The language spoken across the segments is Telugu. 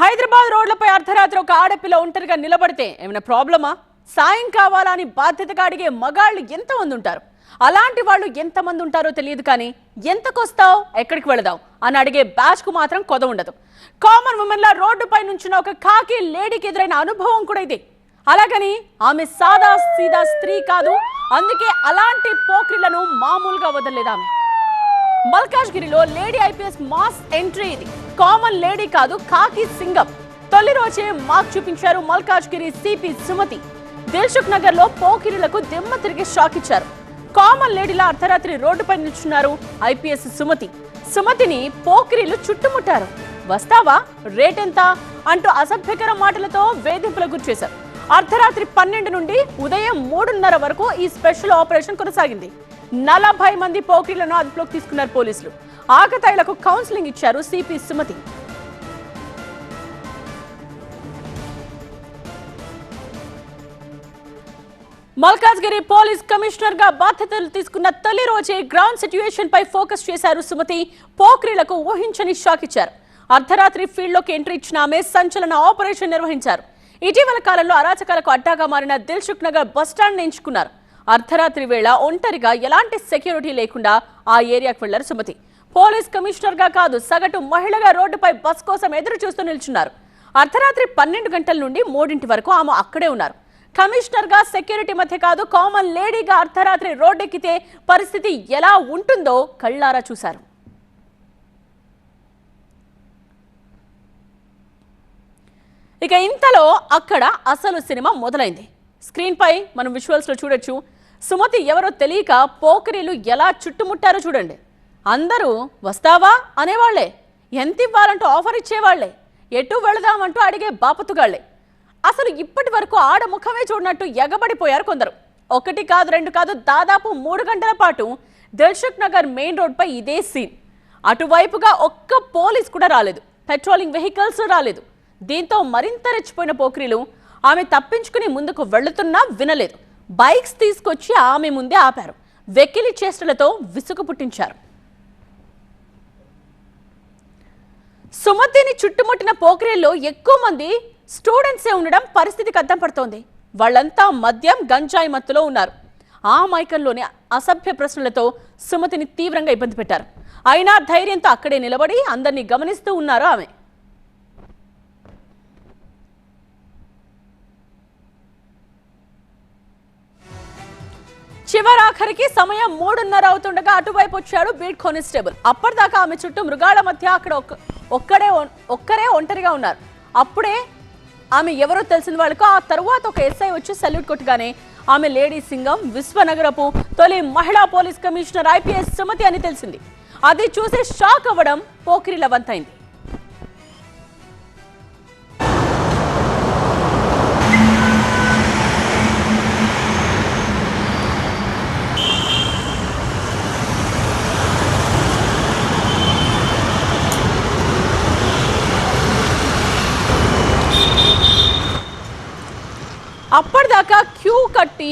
హైదరాబాద్ రోడ్లపై అర్ధరాత్రి ఒక ఆడపిల్ల ఒంటరిగా నిలబడితే ఏమైనా ప్రాబ్లమా? సాయం కావాలని బాధ్యతగా అడిగే మగాళ్ళు ఎంతమంది ఉంటారు? అలాంటి వాళ్ళు ఎంతమంది ఉంటారో తెలియదు, కానీ ఎంతకొస్తావు, ఎక్కడికి వెళదావు అని అడిగే బ్యాచ్ కు మాత్రం కొద ఉండదు. కామన్ ఉమెన్ లా రోడ్డుపై నుంచిన ఒక కాకి లేడీకి ఎదురైన అనుభవం కూడా ఇదే. అలాగని ఆమె సాదా సీదా స్త్రీ కాదు, అందుకే అలాంటి పోక్రిలను మామూలుగా వదలలేదు ఆమె. మల్కాజ్గిరిలో లేడీ ఐపీఎస్ మాస్ ఎంట్రీ ఇది. కామన్ లేడీ కాదు, కాకి సింగం. తొలి రోజే మాక్ చూపించారు మల్కాజ్గిరి సిపి సుమతి. దిల్సుఖ్ నగర్ లో పోకిరీలకు దిమ్మ తిరిగి షాక్ ఇచ్చారు. కామన్ లేడీలా అర్ధరాత్రి రోడ్డుపై నిల్చున్నారు ఐపీఎస్ సుమతి. సుమతిని పోకిరీలు చుట్టుముట్టారు. వస్తావా, రేట్ ఎంత అంటూ అసభ్యకర మాటలతో వేధింపులకు గురిచేశారు. అర్ధరాత్రి 12 నుండి ఉదయం 3:30 వరకు ఈ స్పెషల్ ఆపరేషన్ కొనసాగింది. 40 మంది పోకిరీలను అదుపులోకి తీసుకున్నారు పోలీసులు. ఆకతాయిలకు కౌన్సిలింగ్ ఇచ్చారు CP Sumathi. Malkajgiri police commissioner గా బాధ్యతలు తీసుకున్న తొలి రోజే గ్రౌండ్ సిట్యుయేషన్ పై ఫోకస్ చేశారు సుమతి. పోక్రీలకు ఊహించని షాక్ ఇచ్చారు. అర్ధరాత్రి ఫీల్డ్ లోకి ఎంట్రీ ఇచ్చిన ఆమె సంచలన ఆపరేషన్ నిర్వహించారు. ఇటీవల కాలంలో అరాచకాలకు అడ్డాగా మారిన దిల్సుఖ్ నగర్ బస్టాండ్ ఎంచుకున్నారు. అర్ధరాత్రి వేళ ఒంటరిగా ఎలాంటి సెక్యూరిటీ లేకుండా ఆ ఏరియాకు వెళ్లారు సుమతి. పోలీస్ కమిషనర్ గా కాదు, సగటు మహిళగా రోడ్డుపై బస్ కోసం ఎదురు చూస్తూ నిల్చున్నారు. అర్ధరాత్రి 12 గంటల నుండి 3 వరకు ఆమె అక్కడే ఉన్నారు. కమిషనర్ గా, సెక్యూరిటీ మధ్య కాదు, కామన్ లేడీగా అర్ధరాత్రి రోడ్డెక్కితే పరిస్థితి ఎలా ఉంటుందో కళ్ళారా చూశారు. ఇక ఇంతలో అక్కడ అసలు సినిమా మొదలైంది. స్క్రీన్ పై మనం విజువల్స్ లో చూడొచ్చు. సుమతి ఎవరో తెలియక పోకిరీలు ఎలా చుట్టుముట్టారో చూడండి. అందరూ వస్తావా అనేవాళ్లే, ఎంత ఇవ్వాలంటూ ఆఫర్ ఇచ్చేవాళ్లే, ఎటు వెళదామంటూ అడిగే బాపతుగాళ్లే. అసలు ఇప్పటి వరకు ఆడ ముఖమే చూడనట్టు ఎగబడిపోయారు కొందరు. 1 కాదు, 2 కాదు, దాదాపు 3 గంటల పాటు దిల్సుఖ్ నగర్ మెయిన్ రోడ్ పై ఇదే సీన్. అటువైపుగా ఒక్క పోలీస్ కూడా రాలేదు, పెట్రోలింగ్ వెహికల్స్ రాలేదు. దీంతో మరింత రెచ్చిపోయిన పోక్రీలు ఆమె తప్పించుకుని ముందుకు వెళుతున్నా వినలేదు. బైక్స్ తీసుకొచ్చి ఆమె ముందే ఆపారు. వెకిలి చేష్టలతో విసుగు పుట్టించారు. సుమతిని చుట్టుముట్టిన పోక్రీల్లో ఎక్కువ మంది స్టూడెంట్సే ఉండడం పరిస్థితికి అద్దం పడుతోంది. వాళ్ళంతా మద్యం, గంజాయి మత్తులో ఉన్నారు. ఆ మైకంలోని అసభ్య ప్రశ్నలతో సుమతిని తీవ్రంగా ఇబ్బంది పెట్టారు. అయినా ధైర్యంతో అక్కడే నిలబడి అందరినీ గమనిస్తూ ఉన్నారు ఆమె. చివరాఖరికి సమయం 3:30 అవుతుండగా అటువైపు వచ్చాడు బీట్ కానిస్టేబుల్. అప్పటిదాకా ఆమె చుట్టూ మృగాల మధ్య అక్కడ ఒక్కరే ఒంటరిగా ఉన్నారు. అప్పుడే ఆమె ఎవరో తెలిసిన వాళ్ళకు. ఆ తరువాత ఒక ఎస్ఐ వచ్చి సల్యూట్ కొట్టగానే ఆమె లేడీ సింగం, విశ్వనగరపు తొలి మహిళా పోలీస్ కమిషనర్ ఐపీఎస్ సుమతి అని తెలిసింది. అది చూసి షాక్ అవ్వడం పోకిరీల వంతైంది. అప్పటిదాకా క్యూ కట్టి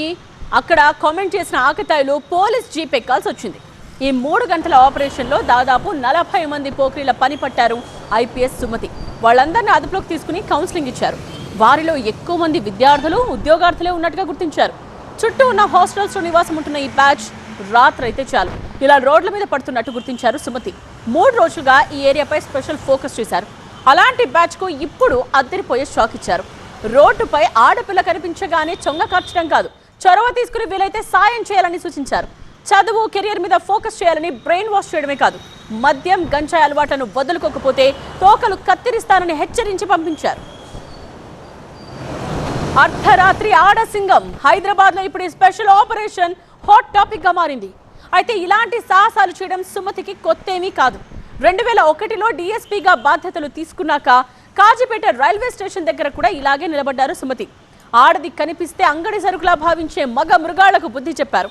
అక్కడ కామెంట్ చేసిన ఆకతాయిలు పోలీస్ జీప్ ఎక్కాల్సి వచ్చింది. ఈ 3 గంటల ఆపరేషన్లో దాదాపు 40 మంది పోక్రీల పని పట్టారు ఐపీఎస్ సుమతి. వాళ్ళందరినీ అదుపులోకి తీసుకుని కౌన్సిలింగ్ ఇచ్చారు. వారిలో ఎక్కువ మంది విద్యార్థులు, ఉద్యోగార్థులే ఉన్నట్టుగా గుర్తించారు. చుట్టూ ఉన్న హాస్టల్స్ లో నివాసం ఉంటున్న ఈ బ్యాచ్ రాత్రి అయితే చాలు ఇలా రోడ్ల మీద పడుతున్నట్టు గుర్తించారు సుమతి. 3 రోజులుగా ఈ ఏరియాపై స్పెషల్ ఫోకస్ చేశారు. అలాంటి బ్యాచ్ కు ఇప్పుడు అద్దరిపోయే షాక్ ఇచ్చారు. రోడ్డుపై ఆడపిల్ల కనిపించగానే చొంగ కార్చడం కాదు, చొరవ తీసుకుని వీలైతే సాయం చేయాలని సూచించారు. చదువు, కెరియర్ మీద ఫోకస్ చేయాలని బ్రెయిన్ వాష్ చేయడమే కాదు, మద్యం, గంజాయి అలవాట్లను వదులుకోకపోతే తోకలు కత్తిరిస్తానని హెచ్చరించి పంపించారు. అర్ధరాత్రి ఆడసింగం. హైదరాబాద్ లో ఇప్పుడు స్పెషల్ ఆపరేషన్ హాట్ టాపిక్ గా మారింది. అయితే ఇలాంటి సాహసాలు చేయడం సుమతికి కొత్తేమీ కాదు. 2001లో డిఎస్పీగా బాధ్యతలు తీసుకున్నాక కాజీపేట రైల్వే స్టేషన్ దగ్గర కూడా ఇలాగే నిలబడ్డారు సుమతి. ఆడది కనిపిస్తే అంగడి సరుకులా భావించే మగ మృగాళ్లకు బుద్ధి చెప్పారు.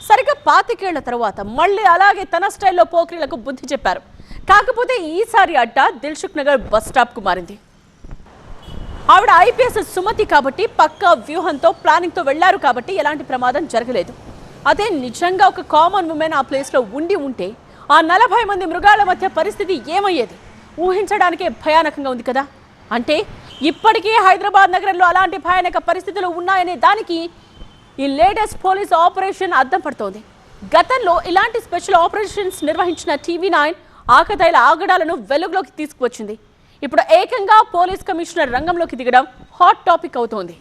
సరిగ్గా 25 ఏళ్ల తర్వాత మళ్ళీ అలాగే తన స్టైల్లో పోక్రీలకు బుద్ధి చెప్పారు. కాకపోతే ఈసారి అడ్డా దిల్సుఖ్ నగర్ బస్ స్టాప్ కు మారింది. ఆవిడ ఐపీఎస్ సుమతి కాబట్టి, పక్కా వ్యూహంతో, ప్లానింగ్ తో వెళ్లారు కాబట్టి ఎలాంటి ప్రమాదం జరగలేదు. అదే నిజంగా ఒక కామన్ ఉమెన్ ఆ ప్లేస్ లో ఉండి ఉంటే ఆ 40 మంది మృగాల మధ్య పరిస్థితి ఏమయ్యేది? ఊహించడానికే భయానకంగా ఉంది కదా. అంటే ఇప్పటికీ హైదరాబాద్ నగరంలో అలాంటి భయానక పరిస్థితులు ఉన్నాయనే దానికి ఈ లేటెస్ట్ పోలీస్ ఆపరేషన్ అద్దం పడుతోంది. గతంలో ఇలాంటి స్పెషల్ ఆపరేషన్స్ నిర్వహించిన టీవీ9 ఆకతాయిల ఆగడాలను వెలుగులోకి తీసుకువచ్చింది. ఇప్పుడు ఏకంగా పోలీస్ కమిషనర్ రంగంలోకి దిగడం హాట్ టాపిక్ అవుతోంది.